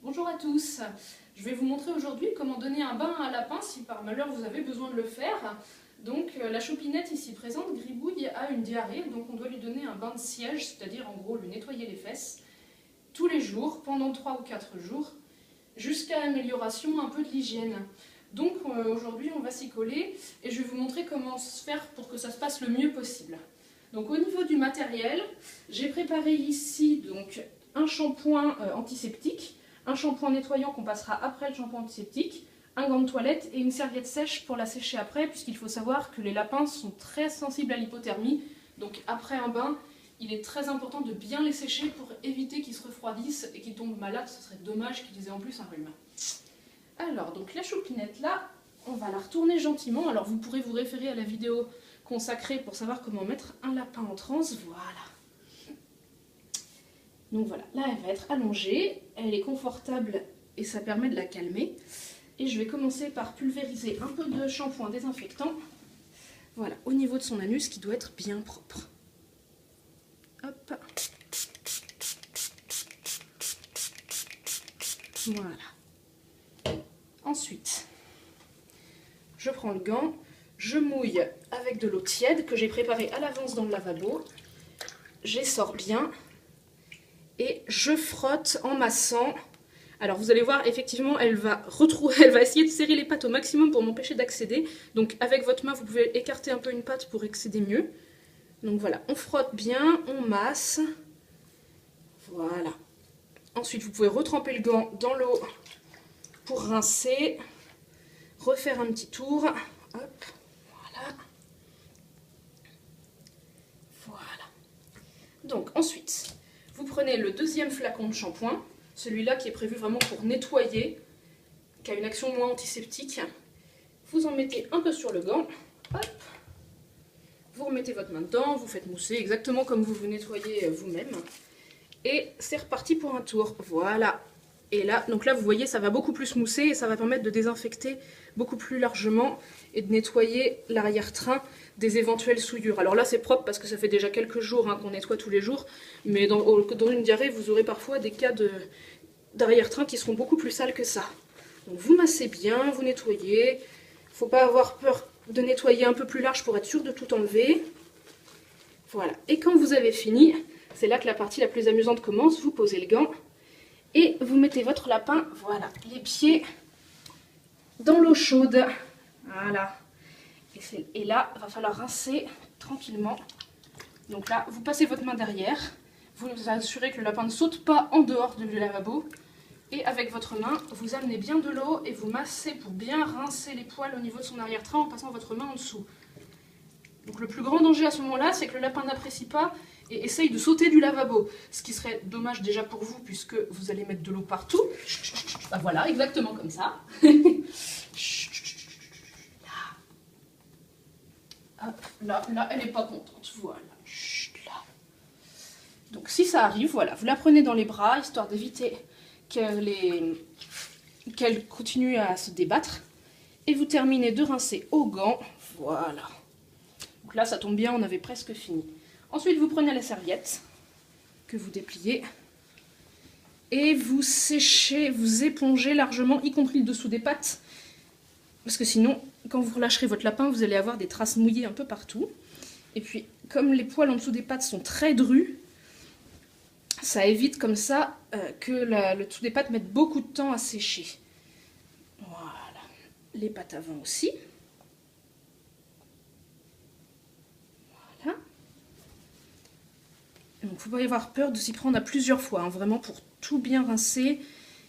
Bonjour à tous, je vais vous montrer aujourd'hui comment donner un bain à un lapin si par malheur vous avez besoin de le faire. Donc la chopinette ici présente, Gribouille, a une diarrhée, donc on doit lui donner un bain de siège, c'est-à-dire en gros lui nettoyer les fesses, tous les jours, pendant 3 ou 4 jours, jusqu'à amélioration un peu de l'hygiène. Donc aujourd'hui on va s'y coller et je vais vous montrer comment se faire pour que ça se passe le mieux possible. Donc au niveau du matériel, j'ai préparé ici donc un shampoing antiseptique, un shampoing nettoyant qu'on passera après le shampoing antiseptique, un gant de toilette et une serviette sèche pour la sécher après, puisqu'il faut savoir que les lapins sont très sensibles à l'hypothermie. Donc après un bain, il est très important de bien les sécher pour éviter qu'ils se refroidissent et qu'ils tombent malades. Ce serait dommage qu'ils aient en plus un rhume. Alors, donc la choupinette là, on va la retourner gentiment. Alors vous pourrez vous référer à la vidéo consacrée pour savoir comment mettre un lapin en transe. Voilà. Donc voilà, là elle va être allongée, elle est confortable et ça permet de la calmer. Et je vais commencer par pulvériser un peu de shampoing désinfectant. Voilà, au niveau de son anus qui doit être bien propre. Hop. Voilà. Ensuite, je prends le gant, je mouille avec de l'eau tiède que j'ai préparée à l'avance dans le lavabo. J'essore bien. Et je frotte en massant. Alors vous allez voir, effectivement, elle va essayer de serrer les pattes au maximum pour m'empêcher d'accéder. Donc avec votre main, vous pouvez écarter un peu une patte pour accéder mieux. Donc voilà, on frotte bien, on masse. Voilà. Ensuite, vous pouvez retremper le gant dans l'eau pour rincer. Refaire un petit tour. Hop, voilà. Voilà. Donc ensuite, vous prenez le deuxième flacon de shampoing, celui-là qui est prévu vraiment pour nettoyer, qui a une action moins antiseptique. Vous en mettez un peu sur le gant, hop. Vous remettez votre main dedans, vous faites mousser exactement comme vous vous nettoyez vous-même. Et c'est reparti pour un tour, voilà. Et là, donc là vous voyez, ça va beaucoup plus mousser et ça va permettre de désinfecter beaucoup plus largement et de nettoyer l'arrière-train des éventuelles souillures. Alors là c'est propre parce que ça fait déjà quelques jours qu'on nettoie tous les jours, mais dans une diarrhée vous aurez parfois des cas d'arrière-train qui seront beaucoup plus sales que ça. Donc vous massez bien, vous nettoyez, il ne faut pas avoir peur de nettoyer un peu plus large pour être sûr de tout enlever. Voilà, et quand vous avez fini, c'est là que la partie la plus amusante commence, vous posez le gant et vous mettez votre lapin, voilà, les pieds dans l'eau chaude, voilà. Et là, il va falloir rincer tranquillement. Donc là, vous passez votre main derrière, vous vous assurez que le lapin ne saute pas en dehors du lavabo. Et avec votre main, vous amenez bien de l'eau et vous massez pour bien rincer les poils au niveau de son arrière-train en passant votre main en dessous. Donc le plus grand danger à ce moment-là, c'est que le lapin n'apprécie pas et essaye de sauter du lavabo. Ce qui serait dommage déjà pour vous, puisque vous allez mettre de l'eau partout. Bah voilà, exactement comme ça. Hop, là, elle n'est pas contente, voilà. Chut, là. Donc si ça arrive, voilà, vous la prenez dans les bras, histoire d'éviter qu'elle continue à se débattre. Et vous terminez de rincer au gant, voilà. Donc là, ça tombe bien, on avait presque fini. Ensuite, vous prenez la serviette que vous dépliez et vous séchez, vous épongez largement, y compris le dessous des pattes. Parce que sinon, quand vous relâcherez votre lapin, vous allez avoir des traces mouillées un peu partout. Et puis, comme les poils en dessous des pattes sont très drus, ça évite comme ça que le dessous des pattes mette beaucoup de temps à sécher. Voilà. Les pattes avant aussi. Voilà. Donc, il ne faut pas y avoir peur de s'y prendre à plusieurs fois, vraiment pour tout bien rincer.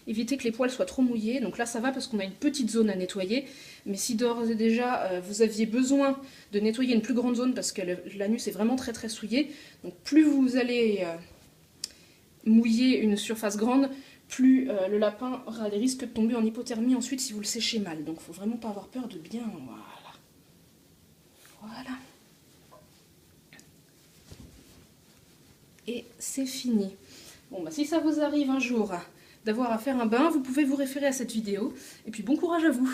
Éviter que les poils soient trop mouillés. Donc là ça va parce qu'on a une petite zone à nettoyer. Mais si d'ores et déjà vous aviez besoin de nettoyer une plus grande zone parce que l'anus est vraiment très très souillé, donc plus vous allez mouiller une surface grande, plus le lapin aura des risques de tomber en hypothermie ensuite si vous le séchez mal. Donc il ne faut vraiment pas avoir peur de bien... Voilà. Voilà. Et c'est fini. Bon bah si ça vous arrive un jour d'avoir à faire un bain, vous pouvez vous référer à cette vidéo. Et puis bon courage à vous!